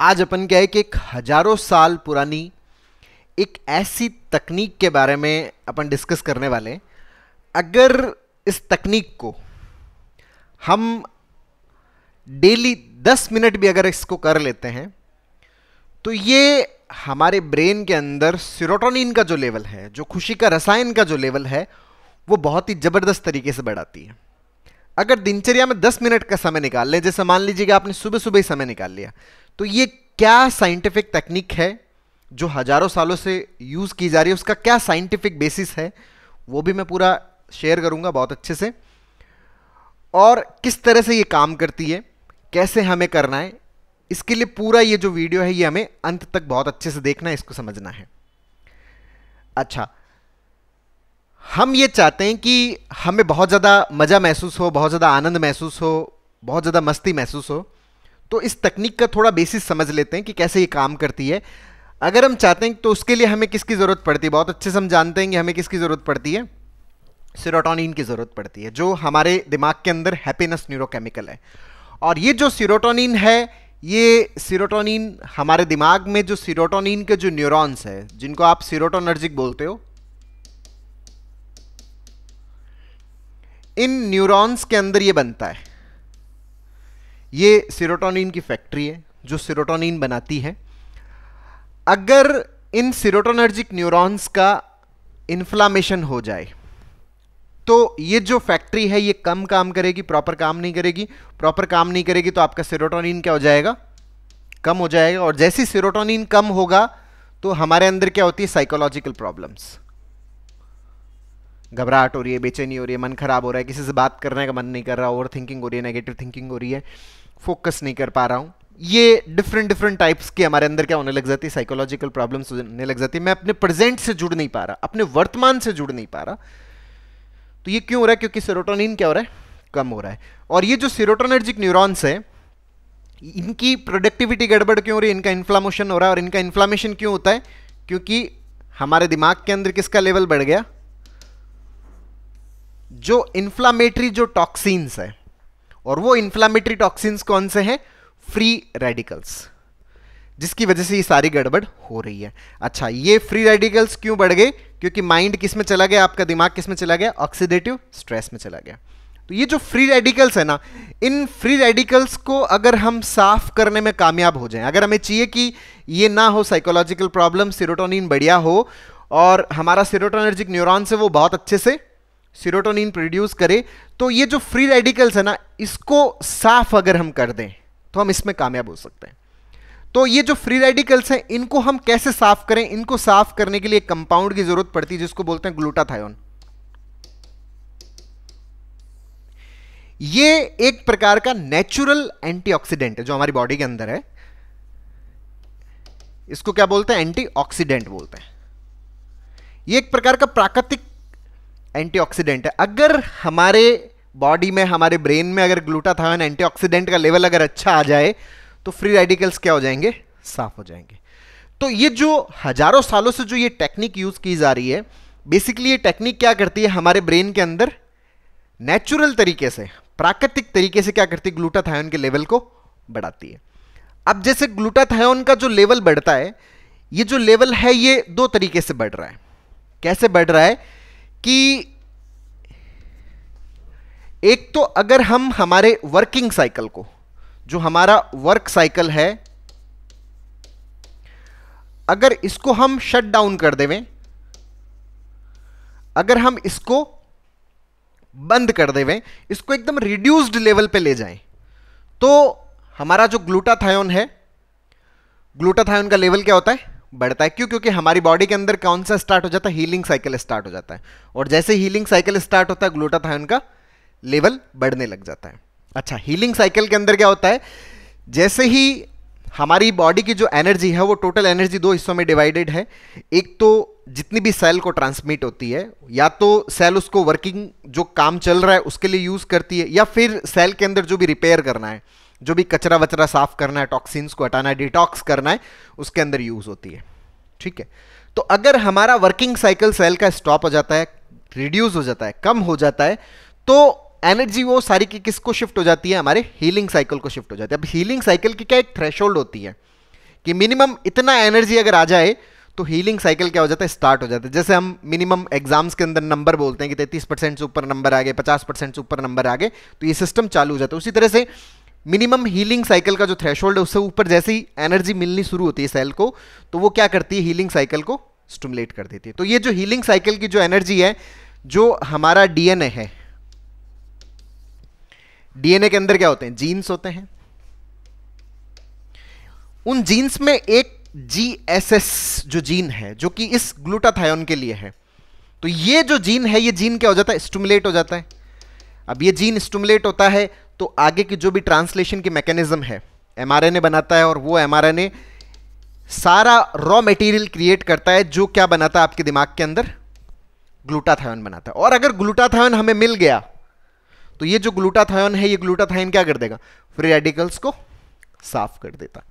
आज अपन क्या है कि एक हजारों साल पुरानी एक ऐसी तकनीक के बारे में अपन डिस्कस करने वाले हैं। अगर इस तकनीक को हम डेली 10 मिनट भी अगर इसको कर लेते हैं तो ये हमारे ब्रेन के अंदर सीरोटोनिन का जो लेवल है, जो खुशी का रसायन का जो लेवल है, वो बहुत ही जबरदस्त तरीके से बढ़ाती है। अगर दिनचर्या में 10 मिनट का समय निकाल लें, जैसे मान लीजिए कि आपने सुबह सुबह ही समय निकाल लिया, तो ये क्या साइंटिफिक तकनीक है जो हजारों सालों से यूज की जा रही है, उसका क्या साइंटिफिक बेसिस है, वो भी मैं पूरा शेयर करूंगा बहुत अच्छे से। और किस तरह से ये काम करती है, कैसे हमें करना है, इसके लिए पूरा ये जो वीडियो है ये हमें अंत तक बहुत अच्छे से देखना है, इसको समझना है। अच्छा, हम ये चाहते हैं कि हमें बहुत ज़्यादा मज़ा महसूस हो, बहुत ज़्यादा आनंद महसूस हो, बहुत ज़्यादा मस्ती महसूस हो, तो इस तकनीक का थोड़ा बेसिस समझ लेते हैं कि कैसे ये काम करती है। अगर हम चाहते हैं तो उसके लिए हमें किसकी ज़रूरत पड़ती है, बहुत अच्छे से हम जानते हैं कि हमें किसकी ज़रूरत पड़ती है, सीरोटोनिन की ज़रूरत पड़ती है, जो हमारे दिमाग के अंदर हैप्पीनेस न्यूरोकेमिकल है। और ये जो सीरोटोनिन है, ये सीरोटोनिन हमारे दिमाग में जो सीरोटोनिन के जो न्यूरॉन्स है, जिनको आप सीरोटोनर्जिक बोलते हो, इन न्यूरॉन्स के अंदर ये बनता है। ये सीरोटोनिन की फैक्ट्री है जो सीरोटोनिन बनाती है। अगर इन सीरोटोनर्जिक न्यूरॉन्स का इन्फ्लामेशन हो जाए तो ये जो फैक्ट्री है ये कम काम करेगी, प्रॉपर काम नहीं करेगी। प्रॉपर काम नहीं करेगी तो आपका सीरोटोनिन क्या हो जाएगा, कम हो जाएगा। और जैसे ही सीरोटोनिन कम होगा तो हमारे अंदर क्या होती है, साइकोलॉजिकल प्रॉब्लम्स, घबराहट हो रही है, बेचैनी हो रही है, मन खराब हो रहा है, किसी से बात करने का मन नहीं कर रहा, ओवर थिंकिंग हो रही है, नेगेटिव थिंकिंग हो रही है, फोकस नहीं कर पा रहा हूं। ये डिफरेंट डिफरेंट टाइप्स के हमारे अंदर क्या होने लग जाती है, साइकोलॉजिकल प्रॉब्लम्स होने लग जाती है। मैं अपने प्रेजेंट से जुड़ नहीं पा रहा, अपने वर्तमान से जुड़ नहीं पा रहा। तो ये क्यों हो रहा है, क्योंकि सेरोटोनिन क्या हो रहा है, कम हो रहा है। और ये जो सीरोटोनर्जिक न्यूरॉन्स है, इनकी प्रोडक्टिविटी गड़बड़ क्यों हो रही है, इनका इन्फ्लामेशन हो रहा है। और इनका इन्फ्लामेशन क्यों होता है, क्योंकि हमारे दिमाग के अंदर किसका लेवल बढ़ गया, जो इन्फ्लामेटरी जो टॉक्सिन्स है। और वो इन्फ्लामेटरी टॉक्सिन्स कौन से हैं, फ्री रेडिकल्स, जिसकी वजह से ये सारी गड़बड़ हो रही है। अच्छा, ये फ्री रेडिकल्स क्यों बढ़ गए, क्योंकि माइंड किस में चला गया, आपका दिमाग किस में चला गया, ऑक्सीडेटिव स्ट्रेस में चला गया। तो ये जो फ्री रेडिकल्स है ना, इन फ्री रेडिकल्स को अगर हम साफ करने में कामयाब हो जाएं, अगर हमें चाहिए कि ये ना हो, साइकोलॉजिकल प्रॉब्लम, सीरोटोनिन बढ़िया हो और हमारा सीरोटोनर्जिक न्यूरॉन से वो बहुत अच्छे से सीरोटोनिन प्रोड्यूस करे, तो ये जो फ्री रेडिकल्स है ना, इसको साफ अगर हम कर दें तो हम इसमें कामयाब हो सकते हैं। तो ये जो फ्री रेडिकल्स हैं, इनको हम कैसे साफ करें, इनको साफ करने के लिए एक कंपाउंड की जरूरत पड़ती है जिसको बोलते हैं ग्लूटाथायोन। ये एक प्रकार का नेचुरल एंटीऑक्सीडेंट है जो हमारी बॉडी के अंदर है। इसको क्या बोलते हैं, एंटीऑक्सीडेंट बोलते हैं। ये एक प्रकार का प्राकृतिक एंटीऑक्सीडेंट है। अगर हमारे बॉडी में, हमारे ब्रेन में अगर ग्लूटाथायोन एंटीऑक्सीडेंट का लेवल अगर अच्छा आ जाए तो फ्री रेडिकल्स क्या हो जाएंगे, साफ हो जाएंगे। तो ये जो हजारों सालों से जो ये टेक्निक यूज की जा रही है, बेसिकली ये टेक्निक क्या करती है, हमारे ब्रेन के अंदर नेचुरल तरीके से, प्राकृतिक तरीके से क्या करती है, ग्लूटाथायोन के लेवल को बढ़ाती है। अब जैसे ग्लूटाथायोन का जो लेवल बढ़ता है, ये जो लेवल है ये दो तरीके से बढ़ रहा है। कैसे बढ़ रहा है कि एक तो अगर हम हमारे वर्किंग साइकिल को, जो हमारा वर्क साइकिल है, अगर इसको हम शट डाउन कर देवें, अगर हम इसको बंद कर देवें, इसको एकदम रिड्यूस्ड लेवल पे ले जाएं, तो हमारा जो ग्लूटाथायोन है, ग्लूटाथायोन का लेवल क्या होता है, बढ़ता है। क्यों, क्योंकि हमारी बॉडी के अंदर कौन सा स्टार्ट हो जाता है, हीलिंग साइकिल स्टार्ट हो जाता है। और जैसे हीलिंग साइकिल स्टार्ट होता है, ग्लूटाथायोन का लेवल बढ़ने लग जाता है। अच्छा, हीलिंग साइकिल के अंदर क्या होता है, जैसे ही हमारी बॉडी की जो एनर्जी है, वो टोटल एनर्जी दो हिस्सों में डिवाइडेड है। एक तो जितनी भी सेल को ट्रांसमिट होती है, या तो सेल उसको वर्किंग जो काम चल रहा है उसके लिए यूज करती है, या फिर सेल के अंदर जो भी रिपेयर करना है, जो भी कचरा वचरा साफ करना है, टॉक्सिन्स को हटाना है, डिटॉक्स करना है, उसके अंदर यूज होती है। ठीक है, तो अगर हमारा वर्किंग साइकिल सेल का स्टॉप हो जाता है, रिड्यूस हो जाता है, कम हो जाता है, तो एनर्जी वो सारी की किसको शिफ्ट हो जाती है, हमारे हीलिंग साइकिल को शिफ्ट हो जाती है। अब हीलिंग साइकिल की क्या एक थ्रेशोल्ड होती है, कि मिनिमम इतना एनर्जी अगर आ जाए तो हीलिंग साइकिल क्या हो जाता है, स्टार्ट हो जाता है। जैसे हम मिनिमम एग्जाम्स के अंदर नंबर बोलते हैं कि 33% से ऊपर नंबर आ गए, 50% से ऊपर नंबर आ गए, तो ये सिस्टम चालू हो जाता है। उसी तरह से मिनिमम हीलिंग साइकिल का जो थ्रेशोल्ड है उससे ऊपर जैसे ही एनर्जी मिलनी शुरू होती है सेल को, तो वो क्या करती है, हीलिंग साइकिल को स्टिमुलेट कर देती है। तो ये जो हीलिंग साइकिल की जो एनर्जी है, जो हमारा डीएनए है, डीएनए के अंदर क्या होते हैं, जीन्स होते हैं। उन जीन्स में एक जीएसएस जो जीन है जो कि इस ग्लूटाथायोन के लिए है, तो ये जो जीन है, ये जीन क्या हो जाता है, स्टिमुलेट हो जाता है। अब ये जीन स्टिमुलेट होता है तो आगे की जो भी ट्रांसलेशन की मैकेनिज्म है एमआरएनए बनाता है, और वो एमआरएनए सारा रॉ मटेरियल क्रिएट करता है जो क्या बनाता है आपके दिमाग के अंदर, ग्लूटाथायोन बनाता है। और अगर ग्लूटाथायोन हमें मिल गया तो ये जो ग्लूटाथायोन है, ये ग्लूटाथायोन क्या कर देगा, फ्री रेडिकल्स को साफ कर देता।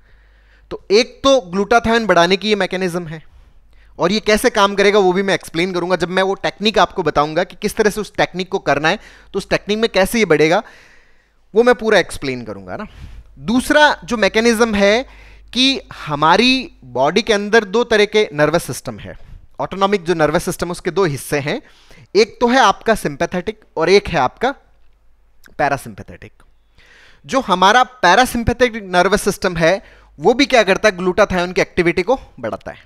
तो एक तो ग्लूटाथायोन बढ़ाने की ये मैकेनिज्म है, और ये कैसे काम करेगा वो भी मैं एक्सप्लेन करूंगा जब मैं वो टेक्निक आपको बताऊंगा कि किस तरह से उस टेक्निक को करना है, तो उस टेक्निक में कैसे ये बढ़ेगा वो मैं पूरा एक्सप्लेन करूंगा ना। दूसरा जो मैकेनिज्म है कि हमारी बॉडी के अंदर दो तरह के नर्वस सिस्टम है। ऑटोनॉमिक जो नर्वस सिस्टम उसके दो हिस्से हैं, एक तो है आपका सिंपैथेटिक और एक है आपका पैरासिम्पैथेटिक। जो हमारा पैरासिम्पैथेटिक नर्वस सिस्टम है वो भी क्या करता है, ग्लूटाथायोन की एक्टिविटी को बढ़ाता है।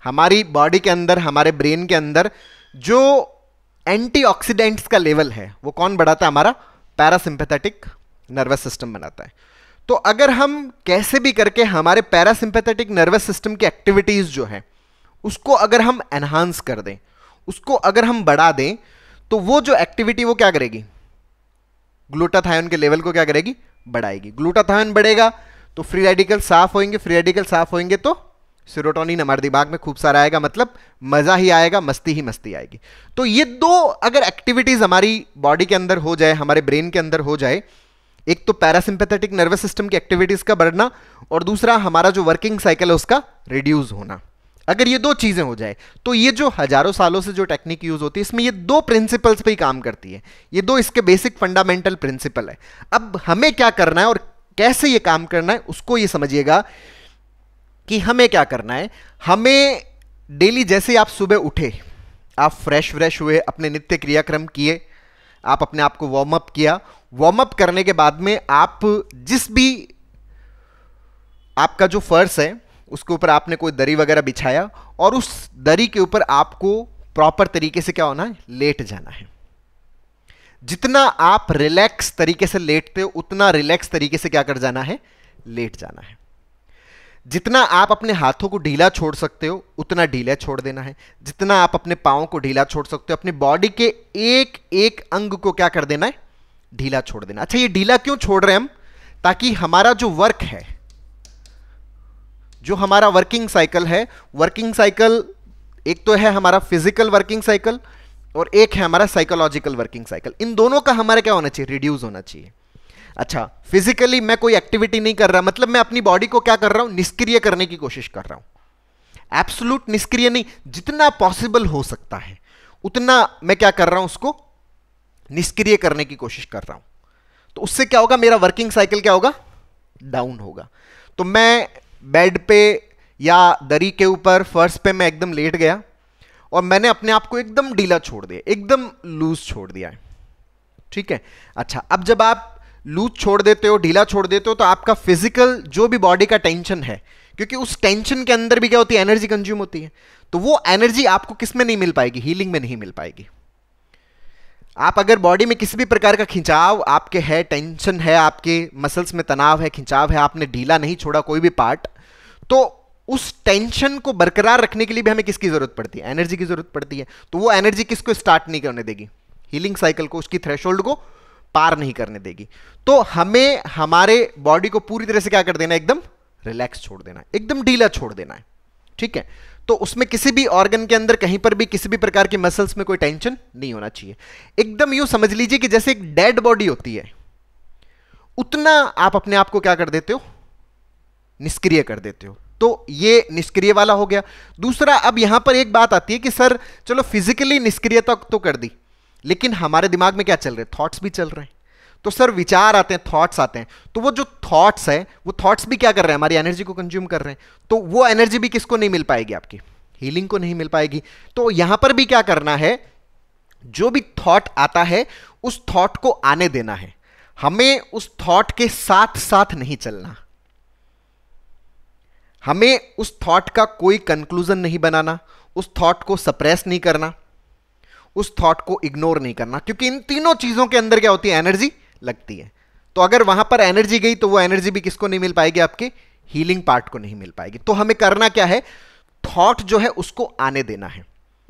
हमारी बॉडी के अंदर, हमारे ब्रेन के अंदर जो एंटीऑक्सीडेंट्स का लेवल है वो कौन बढ़ाता है, हमारा पैरासिम्पैथेटिक नर्वस सिस्टम बनाता है। तो अगर हम कैसे भी करके हमारे पैरासिम्पैथेटिक नर्वस सिस्टम की एक्टिविटीज जो है उसको अगर हम एनहांस कर दें, उसको अगर हम बढ़ा दें, तो वो जो एक्टिविटी वो क्या करेगी, ग्लूटाथायोन के लेवल को क्या करेगी, बढ़ाएगी। ग्लूटाथायोन बढ़ेगा तो फ्री रेडिकल साफ होंगे, फ्री रेडिकल साफ होंगे तो सेरोटोनिन हमारे दिमाग में खूब सारा आएगा, मतलब मजा ही आएगा, मस्ती ही मस्ती आएगी। तो ये दो अगर एक्टिविटीज हमारी बॉडी के अंदर हो जाए, हमारे ब्रेन के अंदर हो जाए, एक तो पैरासिम्पैथेटिक नर्वस सिस्टम की एक्टिविटीज का बढ़ना और दूसरा हमारा जो वर्किंग साइकिल है उसका रिड्यूस होना, अगर ये दो चीजें हो जाए तो ये जो हजारों सालों से जो टेक्निक यूज होती है इसमें ये दो प्रिंसिपल्स पे ही काम करती है। ये दो इसके बेसिक फंडामेंटल प्रिंसिपल है। अब हमें क्या करना है और कैसे ये काम करना है उसको ये समझिएगा कि हमें क्या करना है। हमें डेली जैसे आप सुबह उठे, आप फ्रेश हुए, अपने नित्य क्रियाक्रम किए, आप अपने आप को वार्म अप किया, वार्म अप करने के बाद में आप जिस भी आपका जो फर्श है उसके ऊपर आपने कोई दरी वगैरह बिछाया और उस दरी के ऊपर आपको प्रॉपर तरीके से क्या होना है, लेट जाना है। जितना आप रिलैक्स तरीके से लेटते हो उतना रिलैक्स तरीके से क्या कर जाना है, लेट जाना है। जितना आप अपने हाथों को ढीला छोड़ सकते हो उतना ढीला छोड़ देना है। जितना आप अपने पाँव को ढीला छोड़ सकते हो, अपनी बॉडी के एक एक अंग को क्या कर देना है, ढीला छोड़ देना। अच्छा, ये ढीला क्यों छोड़ रहे हैं हम, ताकि हमारा जो वर्क है, जो हमारा वर्किंग साइकिल है, वर्किंग साइकिल एक तो है हमारा फिजिकल वर्किंग साइकिल और एक है हमारा साइकोलॉजिकल वर्किंग साइकिल, इन दोनों का हमारा क्या होना चाहिए, रिड्यूस होना चाहिए। अच्छा, फिजिकली मैं कोई एक्टिविटी नहीं कर रहा, मतलब मैं अपनी बॉडी को क्या कर रहा हूं, निष्क्रिय करने की कोशिश कर रहा हूं। एब्सोल्यूट निष्क्रिय नहीं, जितना पॉसिबल हो सकता है उतना मैं क्या कर रहा हूं, उसको निष्क्रिय करने की कोशिश कर रहा हूं। तो उससे क्या होगा, मेरा वर्किंग साइकिल क्या होगा, डाउन होगा। तो मैं बेड पे या दरी के ऊपर फर्श पे मैं एकदम लेट गया और मैंने अपने आप को एकदम ढीला छोड़ दिया, एकदम लूज छोड़ दिया है, ठीक है। अच्छा, अब जब आप लूज छोड़ देते हो, ढीला छोड़ देते हो, तो आपका फिजिकल जो भी बॉडी का टेंशन है, क्योंकि उस टेंशन के अंदर भी क्या होती है, एनर्जी कंज्यूम होती है, तो वो एनर्जी आपको किस में नहीं मिल पाएगी, हीलिंग में नहीं मिल पाएगी। आप अगर बॉडी में किसी भी प्रकार का खिंचाव आपके है, टेंशन है, आपके मसल्स में तनाव है, खिंचाव है, आपने ढीला नहीं छोड़ा कोई भी पार्ट, तो उस टेंशन को बरकरार रखने के लिए भी हमें किसकी जरूरत पड़ती है, एनर्जी की जरूरत पड़ती है। तो वो एनर्जी किसको स्टार्ट नहीं करने देगी, हीलिंग साइकिल को, उसकी थ्रेशोल्ड को पार नहीं करने देगी। तो हमें हमारे बॉडी को पूरी तरह से क्या कर देना है, एकदम रिलैक्स छोड़ देना है, एकदम ढीला छोड़ देना है, ठीक है। तो उसमें किसी भी ऑर्गन के अंदर कहीं पर भी किसी भी प्रकार की मसल्स में कोई टेंशन नहीं होना चाहिए। एकदम यूं समझ लीजिए कि जैसे एक डेड बॉडी होती है, उतना आप अपने आप को क्या कर देते हो, निष्क्रिय कर देते हो। तो ये निष्क्रिय वाला हो गया। दूसरा, अब यहां पर एक बात आती है कि सर चलो फिजिकली निष्क्रियता तो कर दी, लेकिन हमारे दिमाग में क्या चल रहे हैं, थॉट्स भी चल रहे हैं। तो सर विचार आते हैं, थॉट्स आते हैं, तो वो जो थॉट्स है वो थॉट्स भी क्या कर रहे हैं, हमारी एनर्जी को कंज्यूम कर रहे हैं, तो वो एनर्जी भी किसको नहीं मिल पाएगी, आपकी हीलिंग को नहीं मिल पाएगी। तो यहां पर भी क्या करना है, जो भी थॉट आता है उस थॉट को आने देना है, हमें उस थॉट के साथ साथ नहीं चलना, हमें उस थॉट का कोई कंक्लूजन नहीं बनाना, उस थॉट को सप्रेस नहीं करना, उस थॉट को इग्नोर नहीं करना, क्योंकि इन तीनों चीजों के अंदर क्या होती है, एनर्जी लगती है। तो अगर वहां पर एनर्जी गई तो वो एनर्जी भी किसको नहीं मिल पाएगी, आपके हीलिंग पार्ट को नहीं मिल पाएगी। तो हमें करना क्या है, थॉट जो है उसको आने देना है।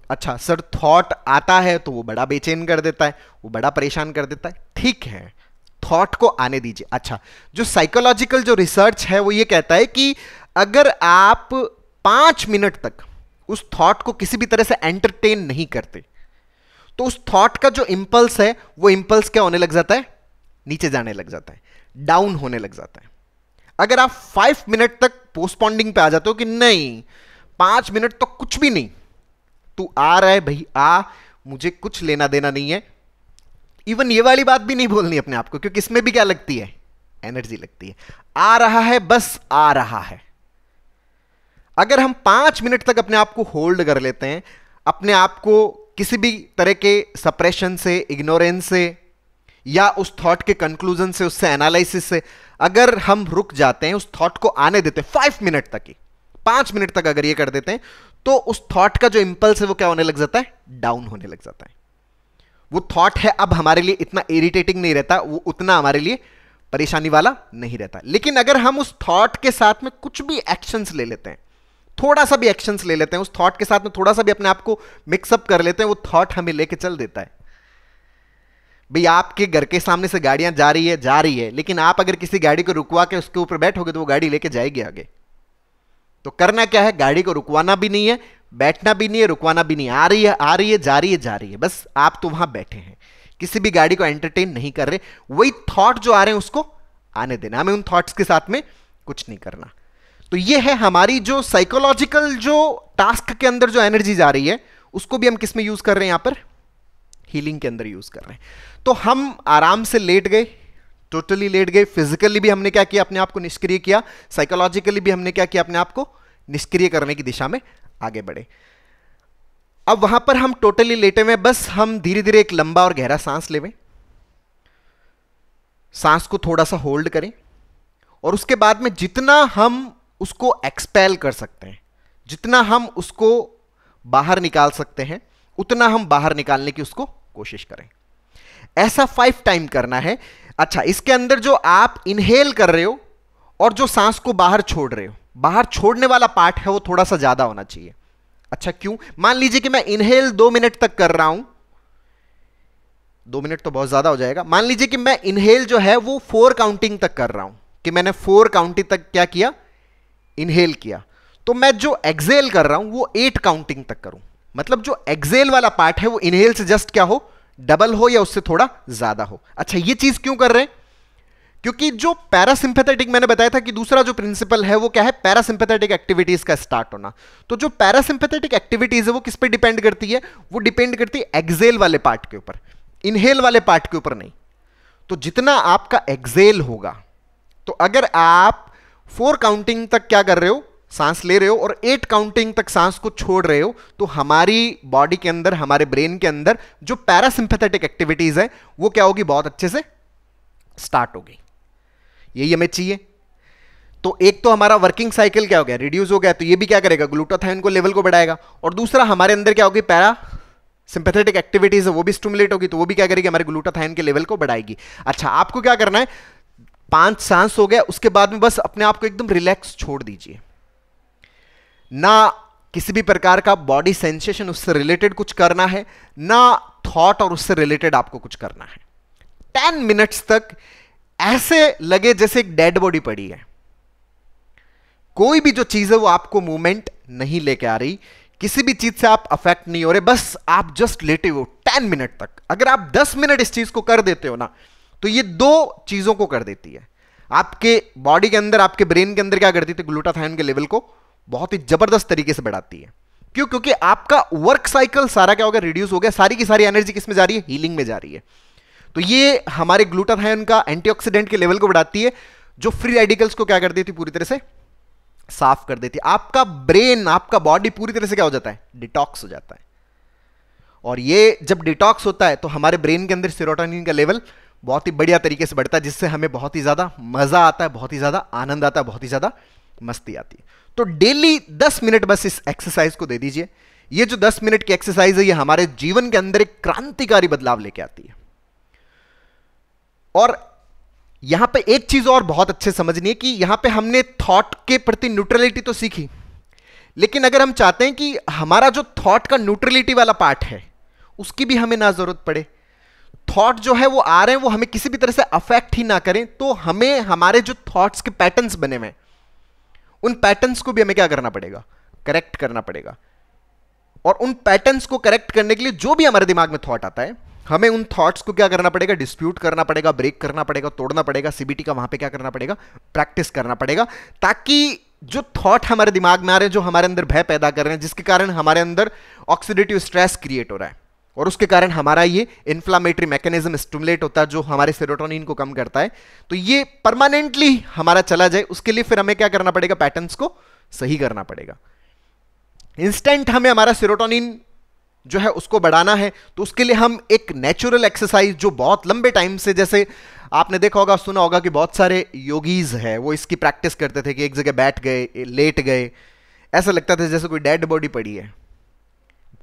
अच्छा सर थॉट आता है तो वो बड़ा बेचैन कर देता है, वो बड़ा परेशान कर देता है, ठीक है, थॉट को आने दीजिए। अच्छा, जो साइकोलॉजिकल जो रिसर्च है वो ये कहता है कि अगर आप 5 मिनट तक उस थॉट को किसी भी तरह से एंटरटेन नहीं करते तो उस थॉट का जो इंपल्स है वो इंपल्स क्या होने लग जाता है, नीचे जाने लग जाता है, डाउन होने लग जाता है। अगर आप 5 मिनट तक पोस्टपोंडिंग पे आ जाते हो कि नहीं 5 मिनट तो कुछ भी नहीं, तू आ रहा है भाई आ, मुझे कुछ लेना देना नहीं है, इवन ये वाली बात भी नहीं बोलनी अपने आप को, क्योंकि इसमें भी क्या लगती है, एनर्जी लगती है। आ रहा है, बस आ रहा है। अगर हम 5 मिनट तक अपने आप को होल्ड कर लेते हैं, अपने आप को किसी भी तरह के सप्रेशन से, इग्नोरेंस से या उस थॉट के कंक्लूजन से, उससे एनालिसिस से अगर हम रुक जाते हैं, उस थॉट को आने देते हैं 5 मिनट तक ही, 5 मिनट तक अगर ये कर देते हैं तो उस थॉट का जो इंपल्स है वो क्या होने लग जाता है, डाउन होने लग जाता है। वो थॉट है अब हमारे लिए इतना इरिटेटिंग नहीं रहता, वो उतना हमारे लिए परेशानी वाला नहीं रहता। लेकिन अगर हम उस थॉट के साथ में कुछ भी एक्शंस ले लेते हैं, थोड़ा सा भी एक्शंस ले लेते हैं, उस थॉट के साथ में थोड़ा सा भी अपने आप को मिक्सअप कर लेते हैं, वो थॉट हमें लेके चल देता है। भाई आपके घर के सामने से गाड़ियां जा रही है, लेकिन आप अगर किसी गाड़ी को रुकवा के उसके ऊपर बैठोगे तो वो गाड़ी लेके जाएगी आगे। तो करना क्या है, गाड़ी को रुकवाना भी नहीं है, बैठना भी नहीं है, रुकवाना भी नहीं है, आ रही है, जा रही है, बस आप तो वहां बैठे हैं, किसी भी गाड़ी को एंटरटेन नहीं कर रहे। वही थॉट जो आ रहे हैं उसको आने देना, हमें उन थॉट्स के साथ में कुछ नहीं करना। तो ये है हमारी जो साइकोलॉजिकल जो टास्क के अंदर जो एनर्जी जा रही है, उसको भी हम किस में यूज कर रहे हैं, यहां पर हीलिंग के अंदर यूज कर रहे हैं। तो हम आराम से लेट गए, टोटली लेट गए, फिजिकली भी हमने क्या किया, अपने आप को निष्क्रिय किया, साइकोलॉजिकली भी हमने क्या किया, अपने आप को निष्क्रिय करने की दिशा में आगे बढ़े। अब वहां पर हम टोटली लेटे हुए, बस हम धीरे धीरे एक लंबा और गहरा सांस लेवें, सांस को थोड़ा सा होल्ड करें, और उसके बाद में जितना हम उसको एक्सपेल कर सकते हैं, जितना हम उसको बाहर निकाल सकते हैं, उतना हम बाहर निकालने की उसको कोशिश करें। ऐसा 5 टाइम करना है। अच्छा, इसके अंदर जो आप इनहेल कर रहे हो और जो सांस को बाहर छोड़ रहे हो, बाहर छोड़ने वाला पार्ट है वो थोड़ा सा ज्यादा होना चाहिए। अच्छा क्यों, मान लीजिए कि मैं इनहेल 2 मिनट तक कर रहा हूं, 2 मिनट तो बहुत ज्यादा हो जाएगा, मान लीजिए कि मैं इनहेल जो है वो 4 काउंटिंग तक कर रहा हूं, कि मैंने 4 काउंटिंग तक क्या किया, इनहेल किया। तो मैं जो एक्सेल कर रहा हूं वो 8 काउंटिंग तक करूं, मतलब जो एक्सेल वाला पार्ट है वो इनहेल से जस्ट क्या हो, डबल हो या उससे थोड़ा ज्यादा हो। अच्छा, ये चीज क्यों कर रहे हैं, क्योंकि जो पैरासिम्पैथेटिक मैंने बताया था कि दूसरा जो प्रिंसिपल है वो क्या है, पैरासिम्पैथेटिक एक्टिविटीज का स्टार्ट होना। तो जो पैरासिम्पैथेटिक एक्टिविटीज है वो किस पे डिपेंड करती है, वो डिपेंड करती है एक्सेल वाले पार्ट के ऊपर, इनहेल वाले पार्ट के ऊपर नहीं। तो जितना आपका एक्सेल होगा, तो अगर आप 4 काउंटिंग तक क्या कर रहे हो, सांस ले रहे हो, और 8 काउंटिंग तक सांस को छोड़ रहे हो, तो हमारी बॉडी के अंदर, हमारे ब्रेन के अंदर जो पैरासिम्पैथेटिक एक्टिविटीज है वो क्या होगी, बहुत अच्छे से स्टार्ट होगी। यही हमें चाहिए। तो एक तो हमारा वर्किंग साइकिल क्या हो गया, रिड्यूस हो गया, तो ये भी क्या करेगा, ग्लूटाथाइन को लेवल को बढ़ाएगा। और दूसरा हमारे अंदर क्या होगी, पैरा सिंपैथेटिक एक्टिविटीज है वो भी स्टिमुलेट होगी, तो वो भी क्या करेगी, हमारे ग्लूटाथाइन के लेवल को बढ़ाएगी। अच्छा, आपको क्या करना है, 5 सांस हो गया, उसके बाद में बस अपने आप को एकदम रिलैक्स छोड़ दीजिए, ना किसी भी प्रकार का बॉडी सेंसेशन उससे रिलेटेड कुछ करना है, ना थॉट और उससे रिलेटेड आपको कुछ करना है। 10 मिनट्स तक ऐसे लगे जैसे एक डेड बॉडी पड़ी है, कोई भी जो चीज है वो आपको मूवमेंट नहीं लेके आ रही, किसी भी चीज से आप अफेक्ट नहीं हो रहे, बस आप जस्ट लेटे हो 10 मिनट तक। अगर आप 10 मिनट इस चीज को कर देते हो ना, तो ये 2 चीजों को कर देती है, आपके बॉडी के अंदर, आपके ब्रेन के अंदर क्या करती है, ग्लूटाथाइन के लेवल को बहुत ही जबरदस्त तरीके से बढ़ाती है। क्यों, क्योंकि आपका वर्क साइकिल सारा क्या हो गया, रिड्यूस हो गया, सारी की सारी एनर्जी किस में जा रही है, हीलिंग में जा रही है। तो ये हमारे ग्लूटाथायोन का एंटीऑक्सीडेंट के लेवल को बढ़ाती है, जो फ्री रेडिकल्स को क्या कर देती है, पूरी तरह से साफ कर देती है। आपका ब्रेन, आपका बॉडी पूरी तरह से क्या हो जाता है, डिटॉक्स हो जाता है। और ये जब डिटॉक्स होता है तो हमारे ब्रेन के अंदर सेरोटोनिन का लेवल बहुत ही बढ़िया तरीके से बढ़ता है, जिससे हमें बहुत ही ज्यादा मजा आता है, बहुत ही ज्यादा आनंद आता है, बहुत ही ज्यादा मस्ती आती है। तो डेली 10 मिनट बस इस एक्सरसाइज को दे दीजिए। ये जो 10 मिनट की एक्सरसाइज है, ये हमारे जीवन के अंदर एक क्रांतिकारी बदलाव लेके आती है। और यहां पे एक चीज और बहुत अच्छे समझनी है कि यहां पे हमने थॉट के प्रति न्यूट्रलिटी तो सीखी, लेकिन अगर हम चाहते हैं कि हमारा जो थॉट का न्यूट्रलिटी वाला पार्ट है उसकी भी हमें ना जरूरत पड़े, थॉट जो है वो आ रहे हैं वो हमें किसी भी तरह से अफेक्ट ही ना करें, तो हमें हमारे जो थॉट्स के पैटर्न्स बने हुए हैं उन पैटर्न्स को भी हमें क्या करना पड़ेगा, करेक्ट करना पड़ेगा। और उन पैटर्न्स को करेक्ट करने के लिए जो भी हमारे दिमाग में थॉट आता है, हमें उन थॉट्स को क्या करना पड़ेगा, डिस्प्यूट करना पड़ेगा, ब्रेक करना पड़ेगा, तोड़ना पड़ेगा, सीबीटी का वहां पे क्या करना पड़ेगा, प्रैक्टिस करना पड़ेगा, ताकि जो थॉट हमारे दिमाग में आ रहे हैं, जो हमारे अंदर भय पैदा कर रहे हैं, जिसके कारण हमारे अंदर ऑक्सीडेटिव स्ट्रेस क्रिएट हो रहा है और उसके कारण हमारा ये इन्फ्लामेटरी मैकेनिज्म स्टिमुलेट होता है जो हमारे सेरोटोनिन को कम करता है, तो ये परमानेंटली हमारा चला जाए, उसके लिए फिर हमें क्या करना पड़ेगा, पैटर्न्स को सही करना पड़ेगा। इंस्टेंट हमें हमारा सेरोटोनिन जो है उसको बढ़ाना है, तो उसके लिए हम एक नेचुरल एक्सरसाइज जो बहुत लंबे टाइम से, जैसे आपने देखा होगा, सुना होगा कि बहुत सारे योगीज हैं वो इसकी प्रैक्टिस करते थे कि एक जगह बैठ गए, लेट गए, ऐसा लगता था जैसे कोई डेड बॉडी पड़ी है,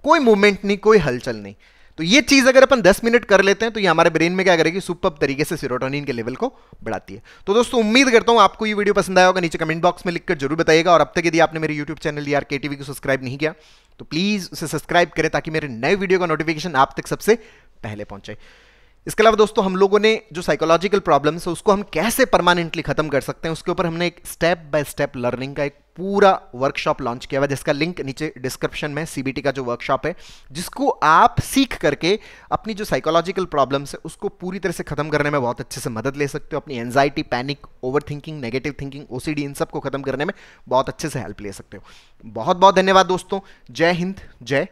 कोई मूवमेंट नहीं, कोई हलचल नहीं। तो ये चीज अगर अपन 10 मिनट कर लेते हैं तो ये हमारे ब्रेन में क्या करेगी, सुपर तरीके से सेरोटोनिन के लेवल को बढ़ाती है। तो दोस्तों उम्मीद करता हूं आपको ये वीडियो पसंद आया होगा, नीचे कमेंट बॉक्स में लिखकर जरूर बताइएगा। और अब तक यदि आपने मेरे यूट्यूब चैनल यार केटीवी को सब्सक्राइब नहीं किया तो प्लीज उसे सब्सक्राइब करें ताकि मेरे नए वीडियो का नोटिफिकेशन आप तक सबसे पहले पहुंचे। इसके अलावा दोस्तों हम लोगों ने जो साइकोलॉजिकल प्रॉब्लम्स है उसको हम कैसे परमानेंटली खत्म कर सकते हैं उसके ऊपर हमने एक स्टेप बाय स्टेप लर्निंग का एक पूरा वर्कशॉप लॉन्च किया हुआ, जिसका लिंक नीचे डिस्क्रिप्शन में, सीबीटी का जो वर्कशॉप है, जिसको आप सीख करके अपनी जो साइकोलॉजिकल प्रॉब्लम्स है उसको पूरी तरह से खत्म करने में बहुत अच्छे से मदद ले सकते हो। अपनी anxiety, panic, overthinking, negative thinking, OCD, इन सब को खत्म करने में बहुत अच्छे से हेल्प ले सकते हो। बहुत बहुत धन्यवाद दोस्तों। जय हिंद, जय